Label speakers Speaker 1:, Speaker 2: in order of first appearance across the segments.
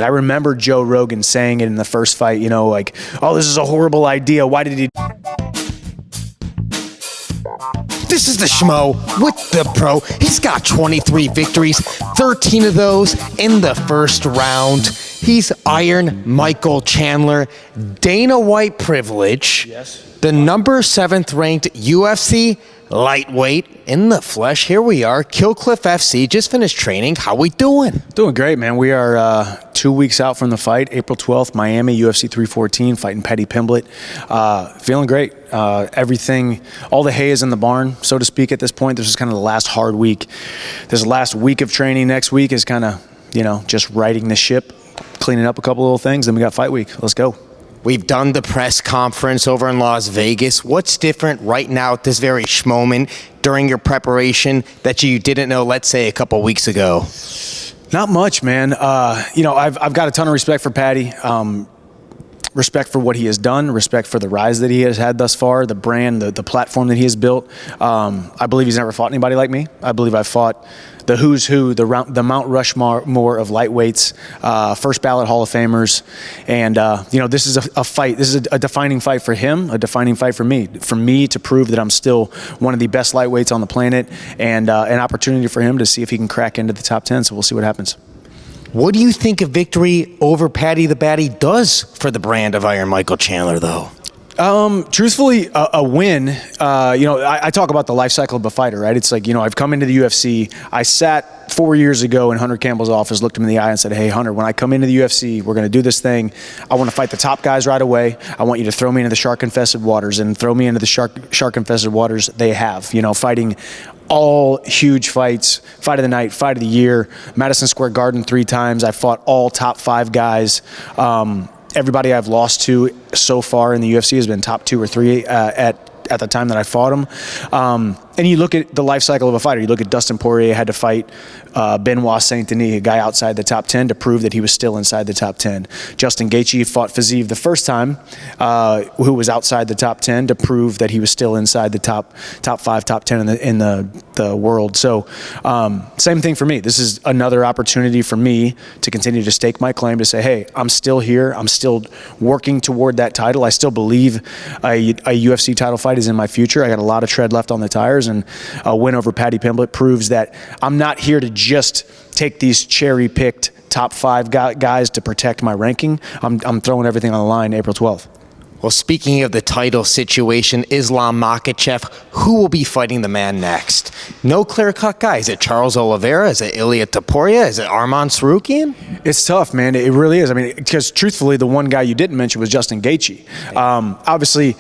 Speaker 1: I remember Joe Rogan saying it in the first fight, you know, like, oh, this is a horrible idea. Why did he?
Speaker 2: This is the Schmo with the Pro. He's got 23 victories, 13 of those in the first round. He's Iron Michael Chandler, Dana White privilege.
Speaker 1: Yes.
Speaker 2: The number 7th ranked UFC lightweight in the flesh. Here we are, Killcliff FC, just finished training. How we doing?
Speaker 1: Doing great, man. We are 2 weeks out from the fight, April 12th, Miami, UFC 314, fighting Paddy Pimblett. Feeling great. Everything, all the hay is in the barn, so to speak, at this point. This is kind of the last hard week. This last week of training next week is kind of, you know, just righting the ship, cleaning up a couple little things, then we got fight week. Let's go.
Speaker 2: We've done the press conference over in Las Vegas. What's different right now at this very moment during your preparation that you didn't know, let's say, a couple weeks ago?
Speaker 1: Not much, man. You know, I've got a ton of respect for Paddy. Respect for what he has done, respect for the rise that he has had thus far, the brand, the platform that he has built. I believe he's never fought anybody like me. I believe I fought the who's who, the Mount Rushmore of lightweights, first ballot Hall of Famers. And, you know, this is a fight. This is a defining fight for him, a defining fight for me to prove that I'm still one of the best lightweights on the planet, and an opportunity for him to see if he can crack into the top 10. So we'll see what happens.
Speaker 2: What do you think a victory over Paddy the Baddy does for the brand of Iron Michael Chandler, though?
Speaker 1: Truthfully, a win, you know, I talk about the life cycle of a fighter, right? It's like, you know, I've come into the UFC. I sat 4 years ago in Hunter Campbell's office, looked him in the eye and said, hey, Hunter, when I come into the UFC, we're going to do this thing. I want to fight the top guys right away. I want you to throw me into the shark-infested waters, and throw me into the shark-infested waters they have, you know, fighting all huge fights, fight of the night, fight of the year, Madison Square Garden 3 times. I fought all top 5 guys. Everybody I've lost to so far in the UFC has been top 2 or 3 at the time that I fought him. And you look at the life cycle of a fighter. You look at Dustin Poirier had to fight Benoit Saint-Denis, a guy outside the top 10, to prove that he was still inside the top 10. Justin Gaethje fought Fiziev the first time, who was outside the top 10, to prove that he was still inside the top 5, top 10 in the world. So same thing for me. This is another opportunity for me to continue to stake my claim, to say, hey, I'm still here. I'm still working toward that title. I still believe a UFC title fight is in my future. I got a lot of tread left on the tires, and a win over Paddy Pimblett proves that I'm not here to just take these cherry-picked top 5 guys to protect my ranking. I'm throwing everything on the line April 12th.
Speaker 2: Well, speaking of the title situation, Islam Makhachev, who will be fighting the man next? No clear-cut guy. Is it Charles Oliveira? Is it Ilia Topuria? Is it Arman Sarukian?
Speaker 1: It's tough, man. It really is. I mean, because truthfully, the one guy you didn't mention was Justin Gaethje. Obviously,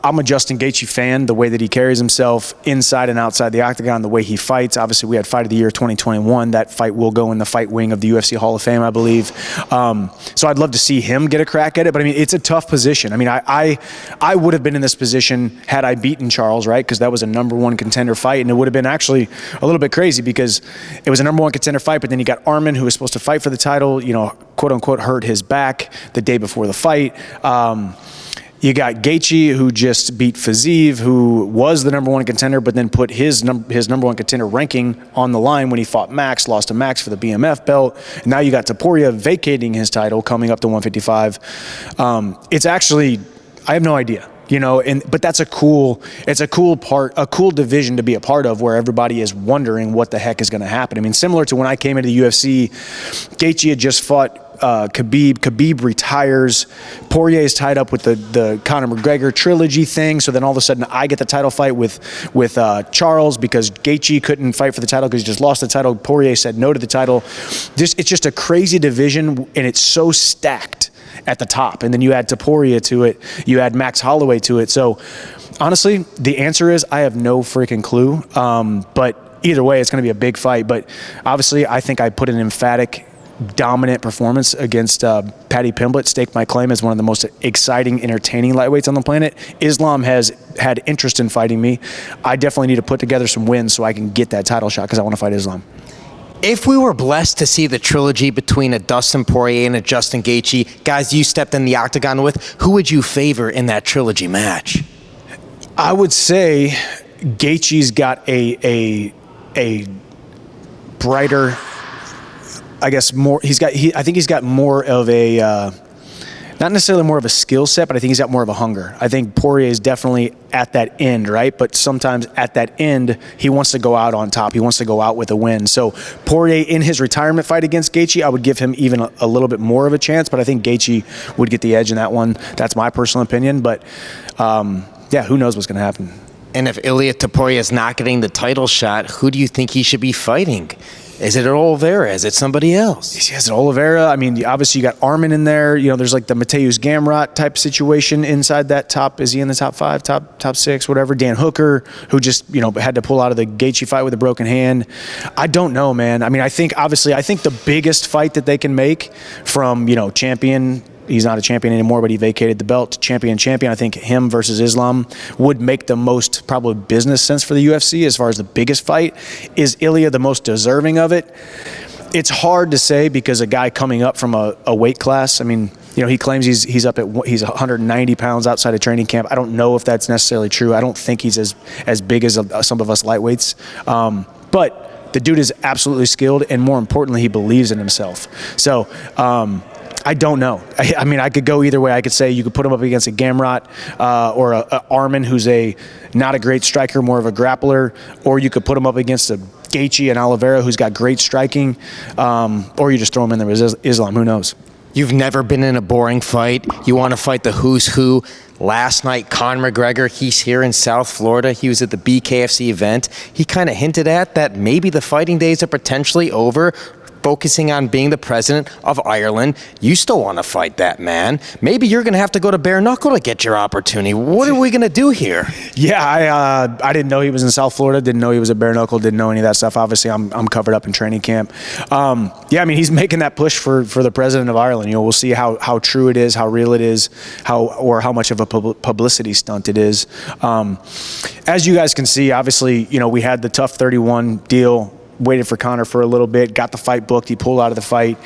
Speaker 1: I'm a Justin Gaethje fan, the way that he carries himself inside and outside the octagon, the way he fights. Obviously, we had Fight of the Year 2021. That fight will go in the fight wing of the UFC Hall of Fame, I believe. So I'd love to see him get a crack at it. But, I mean, it's a tough position. I mean, I would have been in this position had I beaten Charles, right? Because that was a #1 contender fight. And it would have been actually a little bit crazy, because it was a #1 contender fight, but then you got Arman, who was supposed to fight for the title, you know, quote-unquote, hurt his back the day before the fight. You got Gaethje, who just beat Fiziev, who was the #1 contender, but then put his #1 contender ranking on the line when he fought Max, lost to Max for the BMF belt. And now you got Topuria vacating his title, coming up to 155. It's actually, I have no idea. You know, but it's a cool division to be a part of, where everybody is wondering what the heck is going to happen. I mean, similar to when I came into the UFC, Gaethje had just fought Khabib. Khabib retires. Poirier is tied up with the Conor McGregor trilogy thing. So then all of a sudden I get the title fight with Charles, because Gaethje couldn't fight for the title because he just lost the title. Poirier said no to the title. It's just a crazy division, and it's so stacked at the top. And then you add Topuria to it. You add Max Holloway to it. So honestly, the answer is I have no freaking clue. But either way, it's going to be a big fight. But obviously, I think I put an emphatic, dominant performance against Paddy Pimblett, staked my claim as one of the most exciting, entertaining lightweights on the planet. Islam has had interest in fighting me. I definitely need to put together some wins so I can get that title shot, because I want to fight Islam.
Speaker 2: If we were blessed to see the trilogy between a Dustin Poirier and a Justin Gaethje, guys you stepped in the octagon with, who would you favor in that trilogy match?
Speaker 1: I would say Gaethje's got a brighter I guess more. I think he's got more of a. Not necessarily more of a skill set, but I think he's got more of a hunger. I think Poirier is definitely at that end, right? But sometimes at that end, he wants to go out on top. He wants to go out with a win. So Poirier, in his retirement fight against Gaethje, I would give him even a little bit more of a chance, but I think Gaethje would get the edge in that one. That's my personal opinion. But, yeah, who knows what's going to happen.
Speaker 2: And if Ilia Topuria is not getting the title shot, who do you think he should be fighting? Is it Oliveira? Is it somebody else?
Speaker 1: He has Oliveira. I mean, obviously you got Arman in there. You know, there's like the Mateusz Gamrot type situation inside that top. Is he in the top 5, top 6, whatever? Dan Hooker, who just, you know, had to pull out of the Gaethje fight with a broken hand. I don't know, man. I mean, I think the biggest fight that they can make from, you know, champion. He's not a champion anymore, but he vacated the belt. Champion. I think him versus Islam would make the most probably business sense for the UFC as far as the biggest fight. Is Ilia the most deserving of it? It's hard to say because a guy coming up from a weight class, I mean, you know, he claims he's 190 pounds outside of training camp. I don't know if that's necessarily true. I don't think he's as big as some of us lightweights. But the dude is absolutely skilled, and more importantly, he believes in himself. So, I don't know. I mean, I could go either way. I could say you could put him up against a Gamrot or a Arman, who's not a great striker, more of a grappler, or you could put him up against a Gaethje and Oliveira, who's got great striking, or you just throw him in there with Islam. Who knows?
Speaker 2: You've never been in a boring fight. You want to fight the who's who. Last night, Conor McGregor, he's here in South Florida. He was at the BKFC event. He kind of hinted at that maybe the fighting days are potentially over, focusing on being the president of Ireland. You still want to fight that man. Maybe you're going to have to go to bare knuckle to get your opportunity. What are we going to do here?
Speaker 1: Yeah, I didn't know he was in South Florida. Didn't know he was a bare knuckle. Didn't know any of that stuff. Obviously, I'm covered up in training camp. Yeah, I mean, he's making that push for the president of Ireland. You know, we'll see how true it is, how real it is, how much of a publicity stunt it is. As you guys can see, obviously, you know, we had the Tough 31 deal. Waited for Conor for a little bit, got the fight booked, he pulled out of the fight.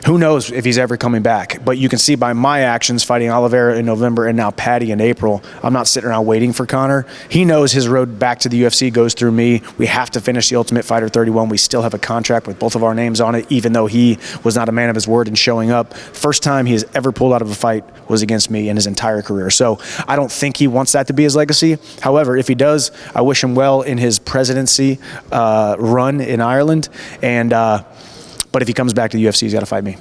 Speaker 1: Who knows if he's ever coming back? But you can see by my actions fighting Oliveira in November and now Paddy in April, I'm not sitting around waiting for Conor. He knows his road back to the UFC goes through me. We have to finish the Ultimate Fighter 31. We still have a contract with both of our names on it, even though he was not a man of his word in showing up. First time he has ever pulled out of a fight was against me in his entire career. So I don't think he wants that to be his legacy. However, if he does, I wish him well in his presidency run in Ireland. And but if he comes back to the UFC, he's got to fight me.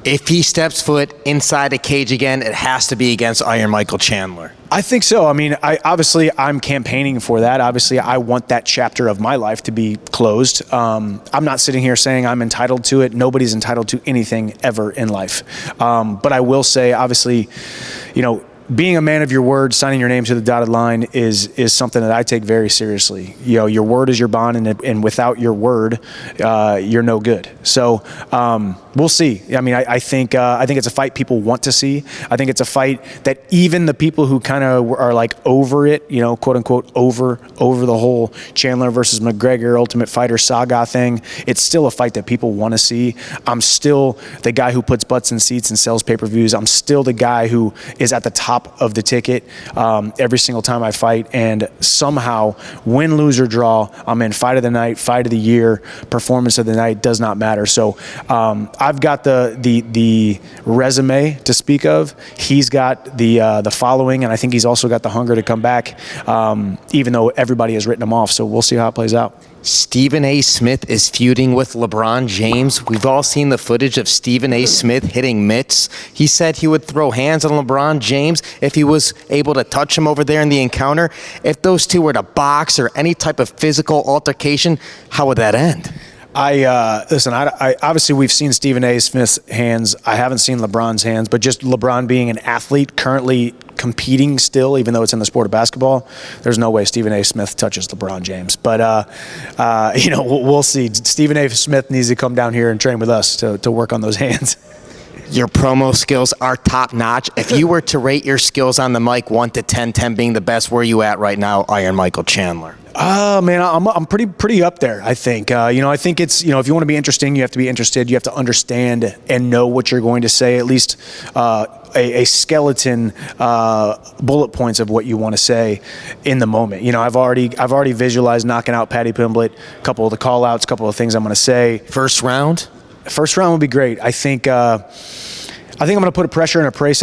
Speaker 2: If he steps foot inside a cage again, it has to be against Iron Michael Chandler.
Speaker 1: I think so. I mean, I'm campaigning for that. Obviously, I want that chapter of my life to be closed. I'm not sitting here saying I'm entitled to it. Nobody's entitled to anything ever in life. But I will say, obviously, you know, being a man of your word, signing your name to the dotted line is something that I take very seriously. You know, your word is your bond, and without your word, you're no good. So we'll see. I mean, I think it's a fight people want to see. I think it's a fight that even the people who kind of are like over it, you know, quote unquote, over the whole Chandler versus McGregor Ultimate Fighter saga thing, it's still a fight that people want to see. I'm still the guy who puts butts in seats and sells pay-per-views. I'm still the guy who is at the top of the ticket every single time I fight, and somehow win, lose or draw, I'm in fight of the night, fight of the year, performance of the night, does not matter. So I've got the resume to speak of. He's got the following, and I think he's also got the hunger to come back, even though everybody has written him off. So we'll see how it plays out.
Speaker 2: Stephen A. Smith is feuding with LeBron James. We've all seen the footage of Stephen A. Smith hitting mitts. He said he would throw hands on LeBron James if he was able to touch him over there in the encounter. If those two were to box or any type of physical altercation, how would that end?
Speaker 1: Listen, I obviously we've seen Stephen A. Smith's hands. I haven't seen LeBron's hands, but just LeBron being an athlete currently competing still, even though it's in the sport of basketball, there's no way Stephen A. Smith touches LeBron James. But, you know, we'll see. Stephen A. Smith needs to come down here and train with us to work on those hands.
Speaker 2: Your promo skills are top notch. If you were to rate your skills on the mic 1 to 10, 10 being the best, where are you at right now, Iron Michael Chandler?
Speaker 1: Man, I'm pretty up there, I think. I think it's, if you want to be interesting, you have to be interested. You have to understand and know what you're going to say, at least a skeleton bullet points of what you want to say in the moment. I've already visualized knocking out Paddy Pimblett, a couple of the call outs, a couple of things I'm going to say.
Speaker 2: First round
Speaker 1: would be great. I think I'm going to put a pressure and a pace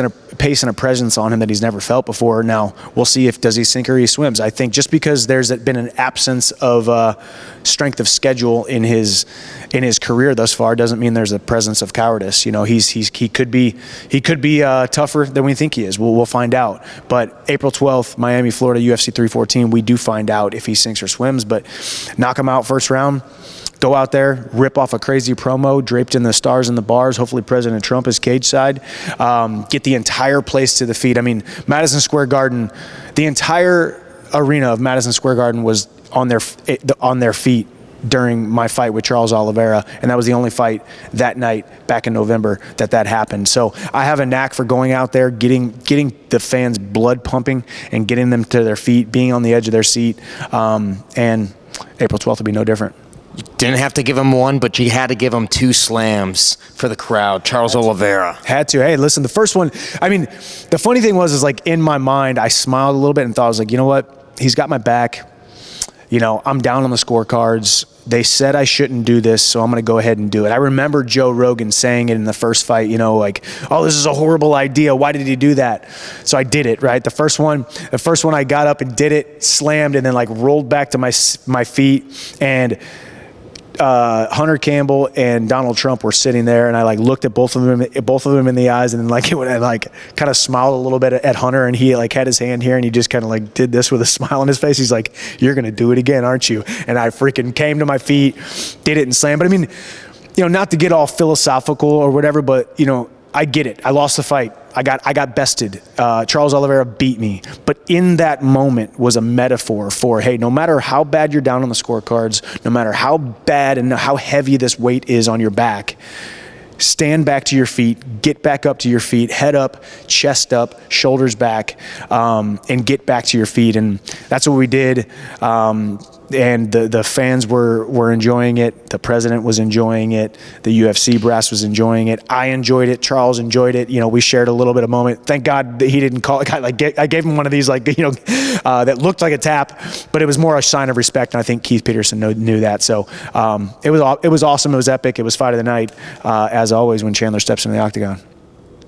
Speaker 1: and a presence on him that he's never felt before. Now, we'll see does he sink or he swims. I think just because there's been an absence of strength of schedule in his career thus far doesn't mean there's a presence of cowardice. He could be tougher than we think he is. We'll find out. But April 12th, Miami, Florida, UFC 314, we do find out if he sinks or swims. But knock him out first round. Go out there, rip off a crazy promo draped in the stars and the bars. Hopefully President Trump is cage side. Get the entire place to the feet. I mean, Madison Square Garden, the entire arena of Madison Square Garden was on their feet during my fight with Charles Oliveira, and that was the only fight that night back in November that happened. So I have a knack for going out there, getting the fans' blood pumping and getting them to their feet, being on the edge of their seat, and April 12th will be no different.
Speaker 2: Didn't have to give him one, but you had to give him 2 slams for the crowd. Charles Oliveira.
Speaker 1: Had to. Hey, listen, the first one, I mean, the funny thing was like in my mind, I smiled a little bit and thought, I was like, you know what? He's got my back. I'm down on the scorecards. They said I shouldn't do this, so I'm going to go ahead and do it. I remember Joe Rogan saying it in the first fight, like, oh, this is a horrible idea. Why did he do that? So I did it, right? The first one I got up and did it, slammed, and then like rolled back to my feet, and Hunter Campbell and Donald Trump were sitting there, and I like looked at both of them in the eyes, and then I kind of smiled a little bit at Hunter, and he like had his hand here, and he just kind of like did this with a smile on his face. He's like, "You're gonna do it again, aren't you?" And I freaking came to my feet, did it, and slammed. But I mean, not to get all philosophical or whatever, but I get it. I lost the fight. I got bested. Charles Oliveira beat me. But in that moment was a metaphor for, hey, no matter how bad you're down on the scorecards, no matter how bad and how heavy this weight is on your back, stand back to your feet, get back up to your feet, head up, chest up, shoulders back, and get back to your feet. And that's what we did. And the fans were enjoying it. The president was enjoying it. The UFC brass was enjoying it. I enjoyed it. Charles enjoyed it. We shared a little bit of moment. Thank God that he didn't call it. I gave him one of these that looked like a tap, but it was more a sign of respect. And I think Keith Peterson knew that. So it was awesome. It was epic. It was fight of the night, as always, when Chandler steps into the octagon.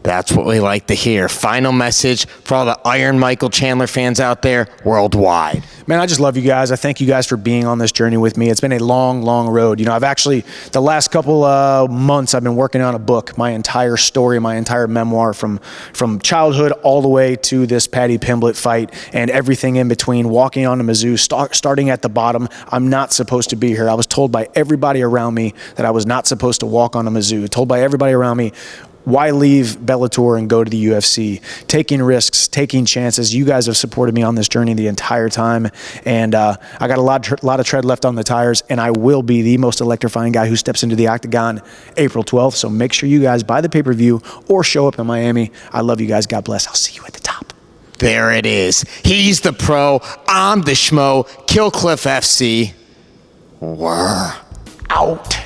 Speaker 2: That's what we like to hear. Final message for all the Iron Michael Chandler fans out there worldwide.
Speaker 1: Man, I just love you guys. I thank you guys for being on this journey with me. It's been a long, long road. I've actually, the last couple months, I've been working on a book, my entire story, my entire memoir from childhood all the way to this Paddy Pimblett fight and everything in between, walking on to Mizzou, starting at the bottom. I'm not supposed to be here. I was told by everybody around me that I was not supposed to walk on to Mizzou, told by everybody around me, why leave Bellator and go to the UFC? Taking risks, taking chances. You guys have supported me on this journey the entire time, and I got a lot of tread left on the tires, and I will be the most electrifying guy who steps into the octagon April 12th. So make sure you guys buy the pay-per-view or show up in Miami. I love you guys. God bless. I'll see you at the top.
Speaker 2: There it is. He's the pro. I'm the schmo. Kill Cliff FC. We're out.